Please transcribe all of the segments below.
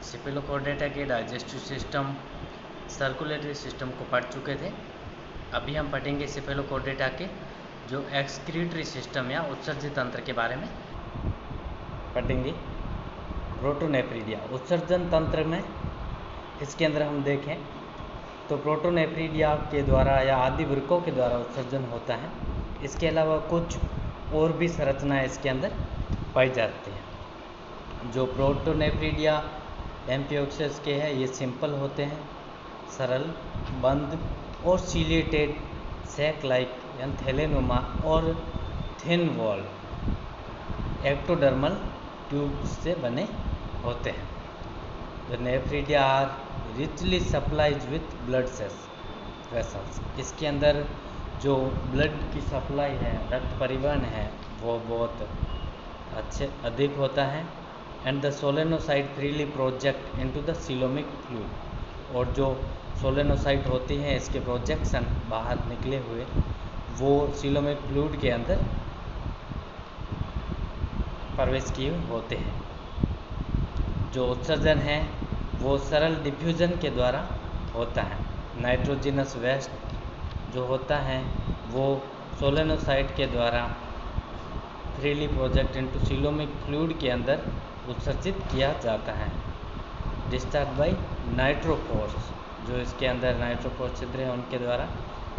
सेफेलोकोर्डेटा के digestive system, circulatory system को पढ़ चुके थे। अभी हम पढ़ेंगे सेफेलोकोर्डेटा के जो एक्सक्रीटरी सिस्टम या उत्सर्जित तंत्र के बारे में पढ़ेंगे। प्रोटोनेफ्रिडिया उत्सर्जन तंत्र में इसके अंदर हम देखें तो प्रोटोनेफ्रिडिया के द्वारा या आदि वृक्कों के द्वारा उत्सर्जन होता है। इसके अलावा कुछ और भी संरचनाएं इसके अंदर पाई जाती हैं। जो प्रोटोनेफ्रिडिया एम्फियोक्सेस के हैं ये सिंपल होते हैं, सरल, बंद और सिलिएटेड सैक लाइक यानी थैलेनुमा और थिन वॉल एक्टोडर्मल ट्यूब से बने होते हैं। The nephridia are richly supplies with blood vessels. इसके अंदर जो ब्लड की सप्लाई है, रक्त परिवहन है, वो बहुत अधिक होता है। And the solenocyte freely project into the coelomic fluid. और जो सोलेनोसाइट होती हैं इसके प्रोजेक्शन बाहर निकले हुए वो सीलोमिक फ्लूइड के अंदर प्रवेश किए होते हैं। जो उत्सर्जन है वो सरल डिफ्यूजन के द्वारा होता है। नाइट्रोजिनस वेस्ट जो होता है वो सोलेनोसाइट के द्वारा freely project into coelomic fluid के अंदर उत्सर्जित किया जाता है। डिस्चार्ज बाय नाइट्रोपोर्स, जो इसके अंदर नाइट्रोपोर छिद्र हैं उनके द्वारा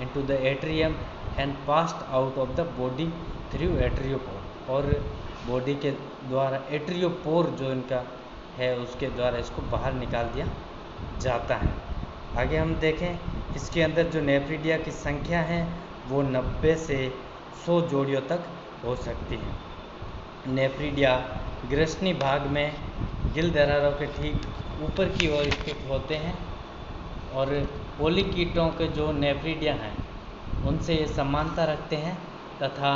into the atrium and passed out of the body through atriopore. और बॉडी के द्वारा एट्रियोपोर जो इनका है उसके द्वारा इसको बाहर निकाल दिया जाता है। आगे हम देखें इसके अंदर जो नेफ्रिडिया की संख्या है वो 90 से 100 जोड़ियों तक हो सकती है। नेफ्रिडिया ग्रसनी भाग में गिल दरारों के ठीक ऊपर की ओर स्थित होते हैं और पोलिकीटों के जो नेफ्रिडिया हैं उनसे ये समानता रखते हैं तथा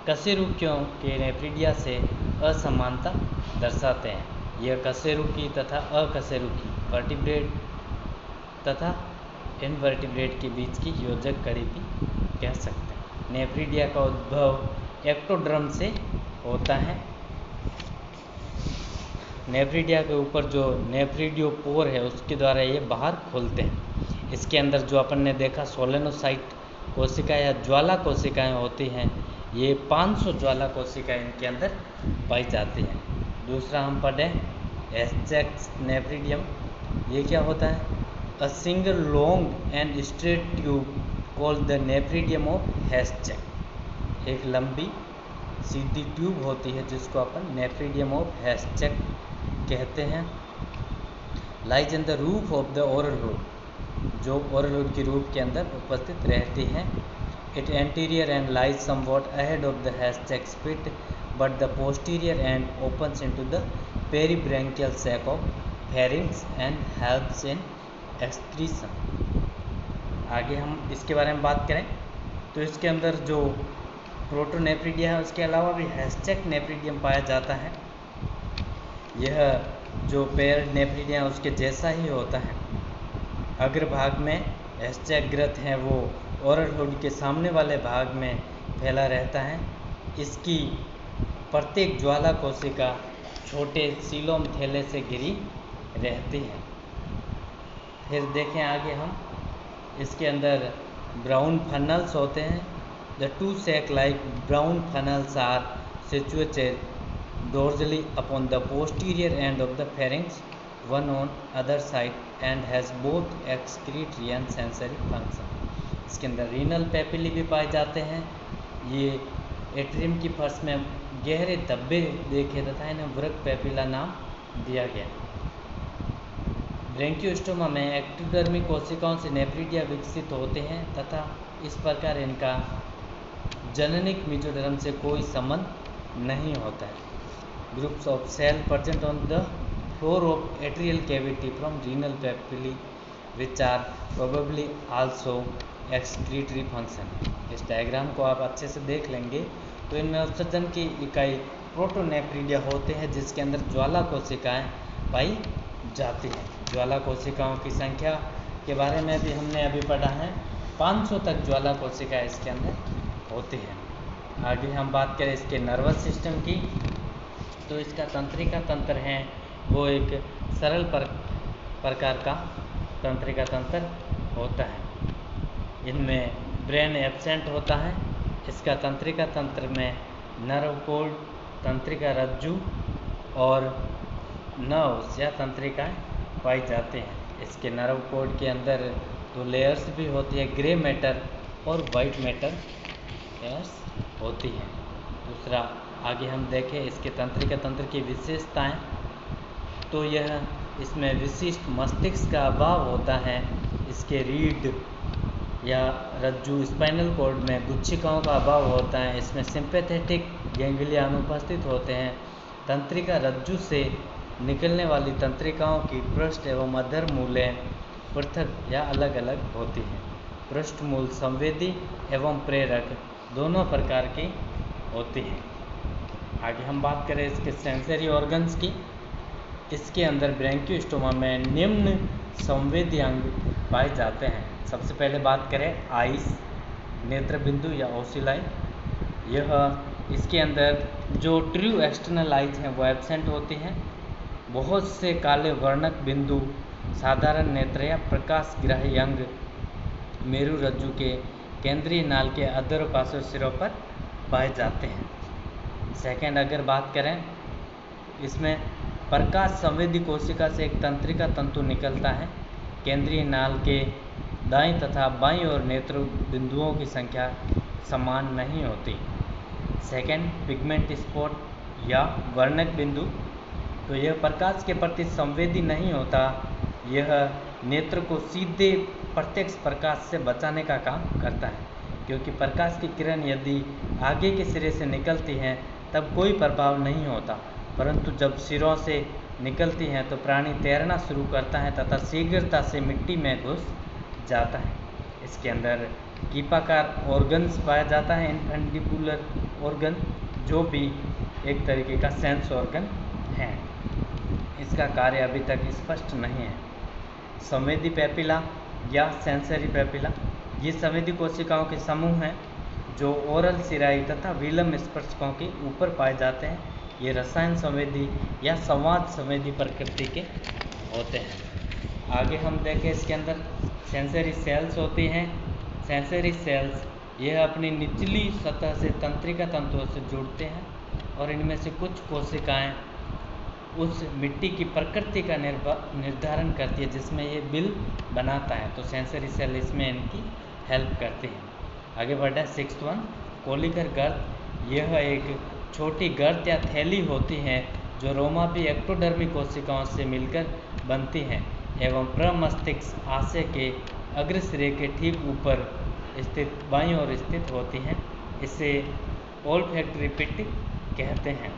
कशेरुकियों के नेफ्रिडिया से असमानता दर्शाते हैं। यह कशेरुकी तथा अकशेरुकी वर्टिब्रेट तथा इनवर्टिब्रेट के बीच की योजक कड़ी भी कह सकते हैं। नेफ्रिडिया का उद्भव एक्टोडर्म से होता है। नेफ्रिडिया के ऊपर जो नेफ्रिडियोपोर है उसके द्वारा ये बाहर खोलते हैं। इसके अंदर जो अपन ने देखा सोलेनोसाइट कोशिका या ज्वाला कोशिकाएं होती हैं, ये 500 ज्वाला कोशिकाएं इनके अंदर पाई जाती हैं। दूसरा हम पढ़ें एस्चेक्स नेफ्रिडियम। ये क्या होता है? A single long and straight tube called the nephridium of Hatschek. एक लंबी सीधी ट्यूब होती है जिसको अपन नेफ्रिडियम ऑफ हैस्चेक कहते हैं। Lies in the roof of the oral hood, जो ओरल हुड की रूफ के अंदर उपस्थित रहती हैं। It anterior end lies somewhat ahead of the Hatschek's pit but the posterior end opens into the peribranchial sac of pharynx and helps in excretion. आगे हम इसके बारे में बात करें तो इसके अंदर जो प्रोटोनेफ्रिडिया है उसके अलावा भी हैस्चेक नेफ्रिडियम पाया जाता है। यह जो पेयर नेफ्रिडिया उसके जैसा ही होता है। अग्रभाग में हैस्चेक ग्रंथ है वो ओरल हुड के सामने वाले भाग में फैला रहता है। इसकी प्रत्येक ज्वाला कोशिका छोटे सीलोम थैले से घिरी रहती है। फिर देखें आगे हम इसके अंदर ब्राउन फनल्स होते हैं। The two sac like brown funnels are situated dorsally upon the posterior end of the pharynx, one on other side and has both excretory and sensory function. इसके अंदर रीनल पेपिली भी पाए जाते हैं। ये atrium की फर्श में गहरे धब्बे देखे तथा इन्हें वृक्क पेपिला नाम दिया गया। ब्रेंकियोस्टोमा में एक्टोडर्मिक कोशिकाओं से नेफ्रिडिया विकसित होते हैं तथा इस प्रकार इनका जननिक मेसोडर्म से कोई संबंध नहीं होता है। Groups of cell present on the floor of atrial cavity from renal papillae which are probably also excretory function। इस डायग्राम को आप अच्छे से देख लेंगे तो इनमें उत्सर्जन की इकाई प्रोटोनेफ्रिडिया होते हैं जिसके अंदर ज्वाला कोशिकाएं पाई जाती हैं। ज्वाला कोशिकाओं की संख्या के बारे में भी हमने अभी पढ़ा है। 500 तक ज्वाला कोशिकाएं इसके अंदर होती हैं। आगे हम बात करें इसके नर्वस सिस्टम की तो इसका तंत्रिका तंत्र है वो एक सरल प्रकार का तंत्रिका तंत्र होता है। इनमें ब्रेन एब्सेंट होता है। इसका तंत्रिका तंत्र में नर्व कोड, तंत्रिका रज्जु और नर्व्स या तंत्रिकाएं पाई जाते हैं। इसके नर्व कोड के अंदर 2 लेयर्स भी होती है, ग्रे मैटर और वाइट मैटर लेयर्स होती हैं। दूसरा, आगे हम देखें इसके तंत्रिका तंत्र की विशेषताएं, तो यह इसमें विशिष्ट मस्तिष्क का अभाव होता है। इसके रीढ़ या रज्जु स्पाइनल कॉर्ड में गुच्छिकाओं का अभाव होता है। इसमें सिंपैथेटिक गैंग्लिया अनुपस्थित होते हैं। तंत्रिका रज्जु से निकलने वाली तंत्रिकाओं की पृष्ठ एवं अधर मूलें पृथक या अलग अलग होती हैं। पृष्ठ मूल संवेदी एवं प्रेरक दोनों प्रकार की होती हैं। आगे हम बात करें इसके सेंसरी ऑर्गन्स की। इसके अंदर ब्रैंकियोस्टोमा में निम्न संवेदी अंग पाए जाते हैं। सबसे पहले बात करें आइस, नेत्र बिंदु या ओसिलाई। यह इसके अंदर जो ट्रू एक्सटर्नल आइज हैं वो एब्सेंट होती हैं। बहुत से काले वर्णक बिंदु साधारण नेत्र या प्रकाशग्राही अंग मेरु रज्जु के केंद्रीय नाल के अधर पार्श्व सिरों पर पाए जाते हैं। सेकेंड, अगर बात करें, इसमें प्रकाश संवेदी कोशिका से एक तंत्रिका तंतु निकलता है। केंद्रीय नाल के दाईं तथा बाईं ओर नेत्र बिंदुओं की संख्या समान नहीं होती। सेकेंड, पिगमेंट स्पॉट या वर्णक बिंदु, तो यह प्रकाश के प्रति संवेदी नहीं होता। यह नेत्र को सीधे प्रत्यक्ष प्रकाश से बचाने का काम करता है, क्योंकि प्रकाश की किरण यदि आगे के सिरे से निकलती हैं तब कोई प्रभाव नहीं होता, परंतु जब सिरों से निकलती हैं तो प्राणी तैरना शुरू करता है तथा शीघ्रता से मिट्टी में घुस जाता है। इसके अंदर कीपाकार ऑर्गन्स पाया जाता है, इनफंडिबुलर ऑर्गन, जो भी एक तरीके का सेंस ऑर्गन है। इसका कार्य अभी तक स्पष्ट नहीं है। संवेदी पेपिला या सेंसरी पेपिला, ये संवेदी कोशिकाओं के समूह हैं जो ओरल सिराई तथा विलंब स्पर्शकों के ऊपर पाए जाते हैं। ये रसायन संवेदी या संवाद संवेदी प्रकृति के होते हैं। आगे हम देखें, इसके अंदर सेंसरी सेल्स होती हैं। सेंसरी सेल्स यह अपनी निचली सतह से तंत्रिका तंतुओं से जुड़ते हैं और इनमें से कुछ कोशिकाएं उस मिट्टी की प्रकृति का निर्धारण करती है जिसमें ये बिल बनाता है, तो सेंसरी सेल इसमें इनकी हेल्प करती है। आगे बढ़ा 6th वन, कोलिकर गर्त। यह एक छोटी गर्त या थैली होती है जो रोमापी एक्टोडर्मी कोशिकाओं से मिलकर बनती हैं एवं प्रमस्तिष्क आशय के अग्रसिरे के ठीक ऊपर स्थित बाईं ओर स्थित होती हैं। इसे ओल्फैक्टरी पिट कहते हैं।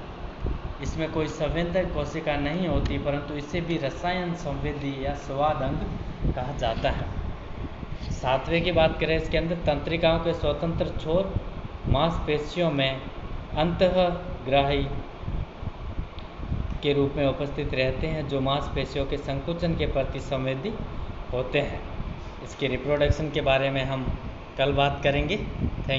इसमें कोई संवेदक कोशिका नहीं होती, परंतु इसे भी रसायन संवेदी या स्वाद अंग कहा जाता है। 7वें की बात करें, इसके अंदर तंत्रिकाओं के स्वतंत्र छोर मांसपेशियों में अंतःग्राही के रूप में उपस्थित रहते हैं, जो मांसपेशियों के संकुचन के प्रति संवेदी होते हैं। इसके रिप्रोडक्शन के बारे में हम कल बात करेंगे। थैंक